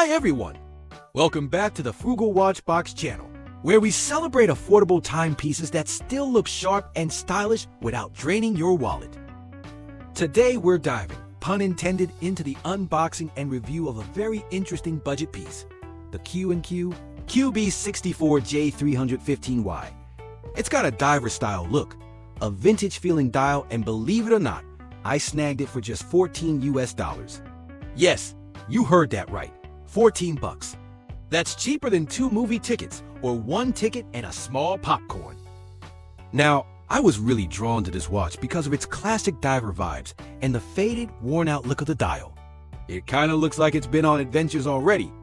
Hi everyone! Welcome back to the Frugal Watch Box Channel, where we celebrate affordable timepieces that still look sharp and stylish without draining your wallet. Today we're diving, pun intended, into the unboxing and review of a very interesting budget piece, the Q&Q QB64J315Y. It's got a diver-style look, a vintage-feeling dial, and believe it or not, I snagged it for just $14 US. Yes, you heard that right, 14 bucks. That's cheaper than 2 movie tickets or 1 ticket and a small popcorn. Now, I was really drawn to this watch because of its classic diver vibes and the faded, worn-out look of the dial. It kinda looks like it's been on adventures already,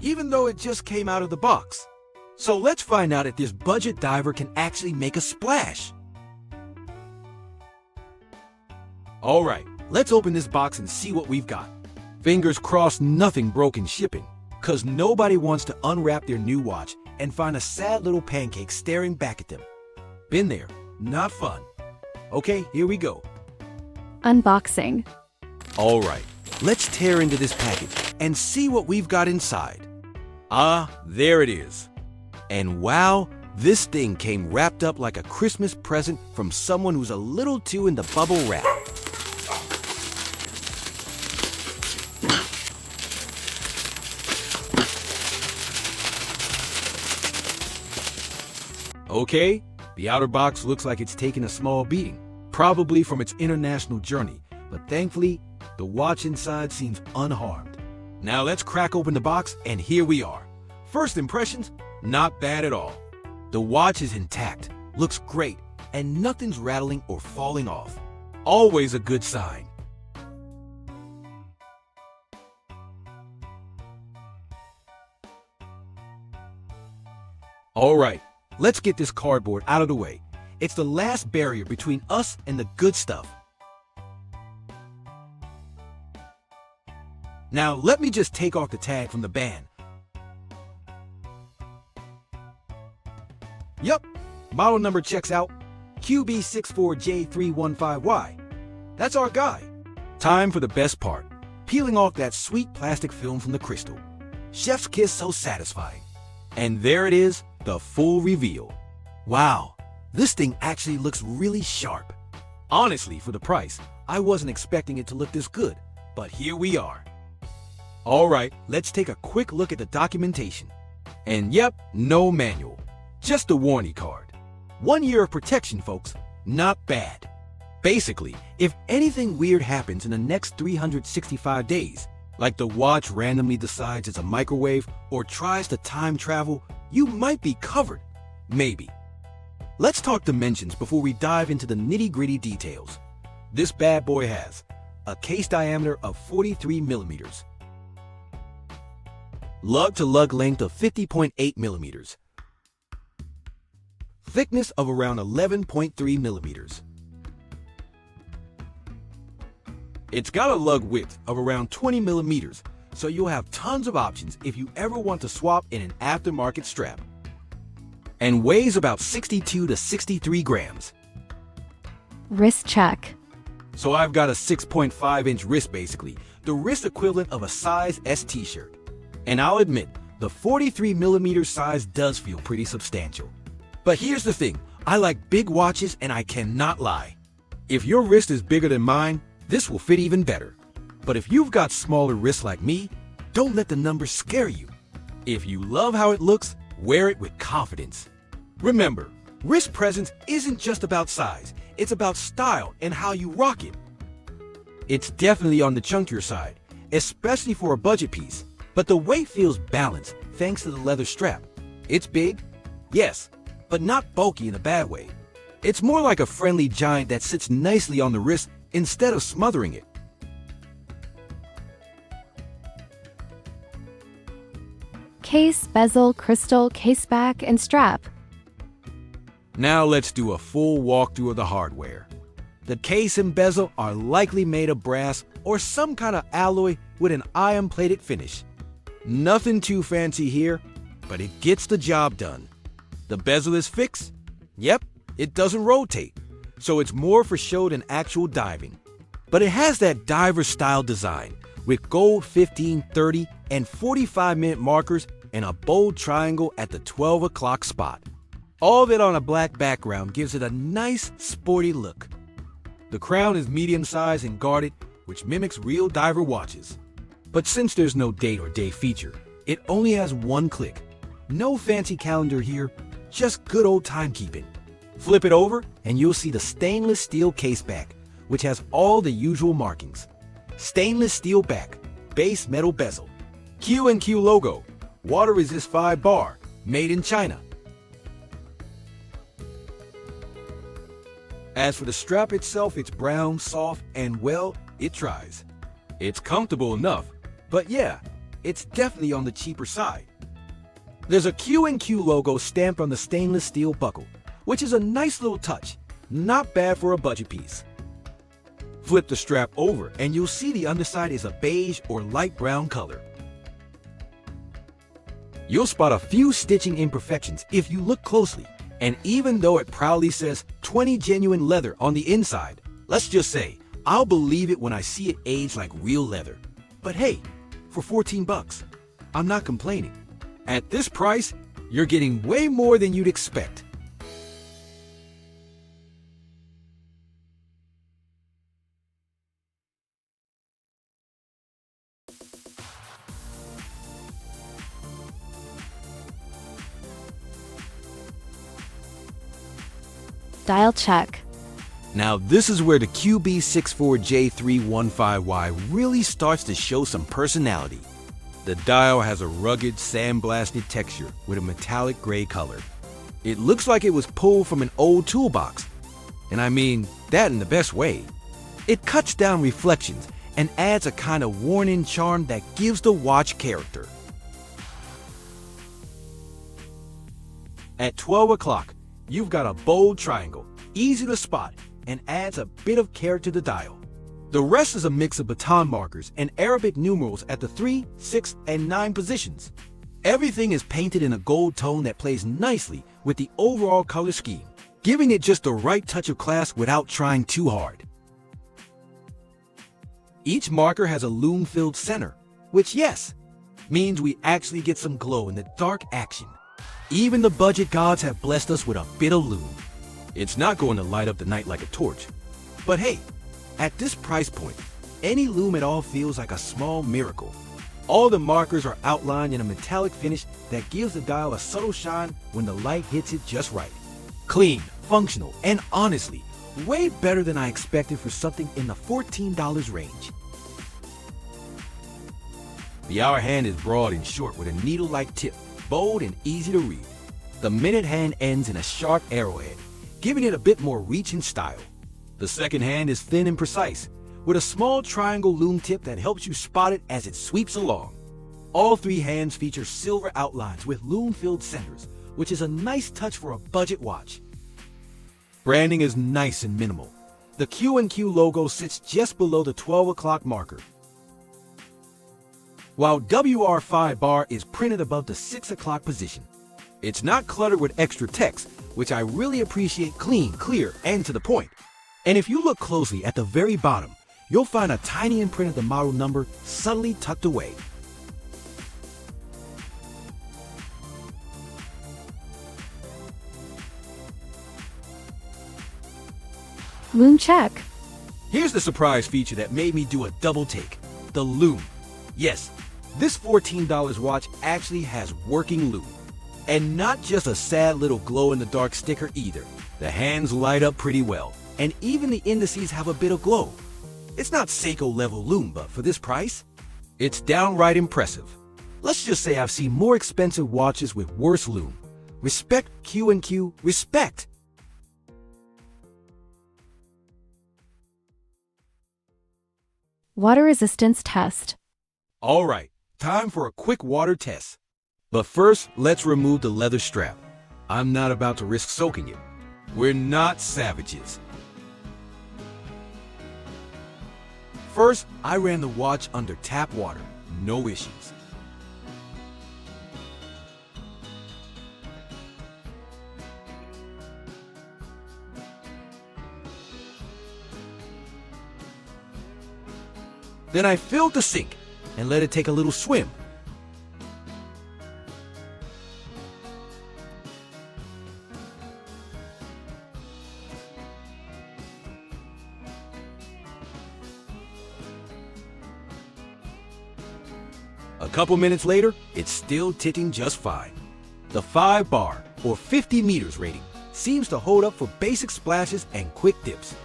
even though it just came out of the box. So let's find out if this budget diver can actually make a splash. Alright, let's open this box and see what we've got. Fingers crossed nothing broke in shipping, cause nobody wants to unwrap their new watch and find a sad little pancake staring back at them. Been there, not fun. Okay, here we go. Unboxing. Alright, let's tear into this package and see what we've got inside. Ah, there it is. And wow, this thing came wrapped up like a Christmas present from someone who's a little too into bubble wrap. Okay, the outer box looks like it's taken a small beating, probably from its international journey, but thankfully, the watch inside seems unharmed. Now let's crack open the box, and here we are. First impressions, not bad at all. The watch is intact, looks great, and nothing's rattling or falling off. Always a good sign. Alright, let's get this cardboard out of the way. It's the last barrier between us and the good stuff. Now let me just take off the tag from the band. Yup, model number checks out, QB64J315Y. That's our guy. Time for the best part, peeling off that sweet plastic film from the crystal. Chef's kiss, so satisfying. And there it is, the full reveal. Wow, this thing actually looks really sharp. Honestly, for the price, I wasn't expecting it to look this good, but here we are. Alright, let's take a quick look at the documentation. And yep, no manual. Just a warranty card. 1 year of protection, folks. Not bad. Basically, if anything weird happens in the next 365 days, like the watch randomly decides it's a microwave or tries to time travel, you might be covered. Maybe. Let's talk dimensions before we dive into the nitty-gritty details. This bad boy has a case diameter of 43 millimeters, lug-to-lug length of 50.8 millimeters, thickness of around 11.3 millimeters. It's got a lug width of around 20 millimeters, so you'll have tons of options if you ever want to swap in an aftermarket strap. And weighs about 62 to 63 grams. Wrist check. So I've got a 6.5-inch wrist, basically, the wrist equivalent of a size S t-shirt. And I'll admit, the 43 millimeter size does feel pretty substantial. But here's the thing, I like big watches and I cannot lie. If your wrist is bigger than mine, this will fit even better. But if you've got smaller wrists like me, don't let the numbers scare you. If you love how it looks, wear it with confidence. Remember, wrist presence isn't just about size, it's about style and how you rock it. It's definitely on the chunkier side, especially for a budget piece, but the weight feels balanced thanks to the leather strap. It's big, yes, but not bulky in a bad way. It's more like a friendly giant that sits nicely on the wrist instead of smothering it. Case, bezel, crystal, case back, and strap. Now let's do a full walkthrough of the hardware. The case and bezel are likely made of brass or some kind of alloy with an iron-plated finish. Nothing too fancy here, but it gets the job done. The bezel is fixed. Yep, it doesn't rotate, so it's more for show than actual diving. But it has that diver-style design with gold 1530 and 45-minute markers and a bold triangle at the 12 o'clock spot. All of it on a black background gives it a nice, sporty look. The crown is medium-sized and guarded, which mimics real diver watches. But since there's no date or day feature, it only has one click. No fancy calendar here, just good old timekeeping. Flip it over and you'll see the stainless steel case back, which has all the usual markings. Stainless steel back, base metal bezel, Q&Q logo, water resist 5 bar, made in China. As for the strap itself, it's brown, soft, and well, it tries. It's comfortable enough, but yeah, it's definitely on the cheaper side. There's a Q&Q logo stamped on the stainless steel buckle, which is a nice little touch, not bad for a budget piece. Flip the strap over and you'll see the underside is a beige or light brown color. You'll spot a few stitching imperfections if you look closely, and even though it proudly says 20 genuine leather on the inside, let's just say, I'll believe it when I see it aged like real leather. But hey, for 14 bucks, I'm not complaining. At this price, you're getting way more than you'd expect. Dial check. Now this is where the QB64J315Y really starts to show some personality. The dial has a rugged, sandblasted texture with a metallic gray color. It looks like it was pulled from an old toolbox, and I mean that in the best way. It cuts down reflections and adds a kind of worn-in charm that gives the watch character. At 12 o'clock, you've got a bold triangle, easy to spot, and adds a bit of character to the dial. The rest is a mix of baton markers and Arabic numerals at the 3, 6, and 9 positions. Everything is painted in a gold tone that plays nicely with the overall color scheme, giving it just the right touch of class without trying too hard. Each marker has a lume-filled center, which, yes, means we actually get some glow in the dark action. Even the budget gods have blessed us with a bit of lume. It's not going to light up the night like a torch. But hey, at this price point, any lume at all feels like a small miracle. All the markers are outlined in a metallic finish that gives the dial a subtle shine when the light hits it just right. Clean, functional, and honestly, way better than I expected for something in the $14 range. The hour hand is broad and short with a needle-like tip, bold and easy to read. The minute hand ends in a sharp arrowhead, giving it a bit more reach and style. The second hand is thin and precise, with a small triangle lume tip that helps you spot it as it sweeps along. All 3 hands feature silver outlines with lume-filled centers, which is a nice touch for a budget watch. Branding is nice and minimal. The Q&Q logo sits just below the 12 o'clock marker, while WR5 bar is printed above the 6 o'clock position. It's not cluttered with extra text, which I really appreciate. Clean, clear, and to the point. And if you look closely at the very bottom, you'll find a tiny imprint of the model number subtly tucked away. Lume check. Here's the surprise feature that made me do a double take. The lume. Yes, this $14 watch actually has working lume. And not just a sad little glow-in-the-dark sticker either. The hands light up pretty well, and even the indices have a bit of glow. It's not Seiko-level lume, but for this price, it's downright impressive. Let's just say I've seen more expensive watches with worse lume. Respect, Q&Q, respect! Water resistance test. All right, time for a quick water test. But first, let's remove the leather strap. I'm not about to risk soaking it. We're not savages. First, I ran the watch under tap water. No issues. Then I filled the sink and let it take a little swim, A couple minutes later, it's still ticking just fine. The 5-bar, or 50 meters rating, seems to hold up for basic splashes and quick dips.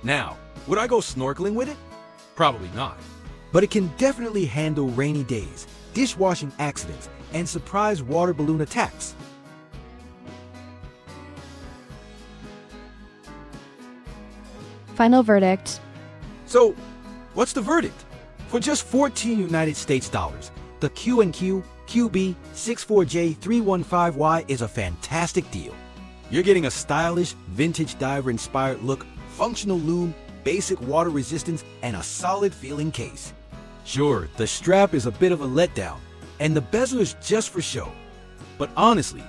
Now, would I go snorkeling with it? Probably not. But it can definitely handle rainy days, dishwashing accidents, and surprise water balloon attacks. Final verdict. So, what's the verdict? For just 14 United States dollars, the Q&Q QB64J315Y is a fantastic deal. You're getting a stylish, vintage diver-inspired look, functional lume, basic water resistance, and a solid-feeling case. Sure, the strap is a bit of a letdown, and the bezel is just for show. But honestly,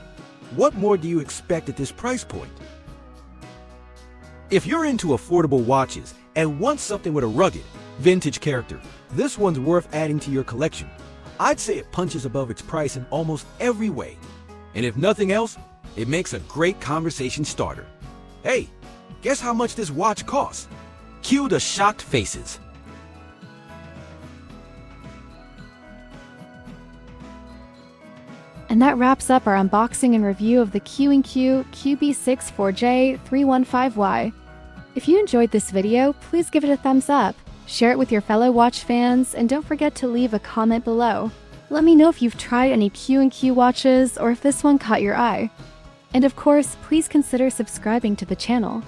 what more do you expect at this price point? If you're into affordable watches and want something with a rugged, vintage character, this one's worth adding to your collection. I'd say it punches above its price in almost every way. And if nothing else, it makes a great conversation starter. Hey, guess how much this watch costs? Cue the shocked faces. And that wraps up our unboxing and review of the Q&Q QB64J315Y. If you enjoyed this video, please give it a thumbs up, share it with your fellow watch fans, and don't forget to leave a comment below. Let me know if you've tried any Q&Q watches or if this one caught your eye. And of course, please consider subscribing to the channel.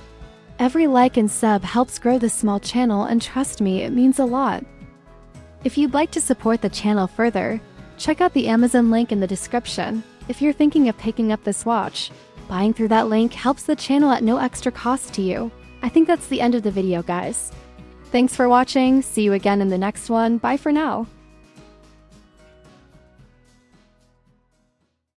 Every like and sub helps grow this small channel, and trust me, it means a lot. If you'd like to support the channel further, check out the Amazon link in the description. If you're thinking of picking up this watch, buying through that link helps the channel at no extra cost to you. I think that's the end of the video, guys. Thanks for watching, see you again in the next one, bye for now.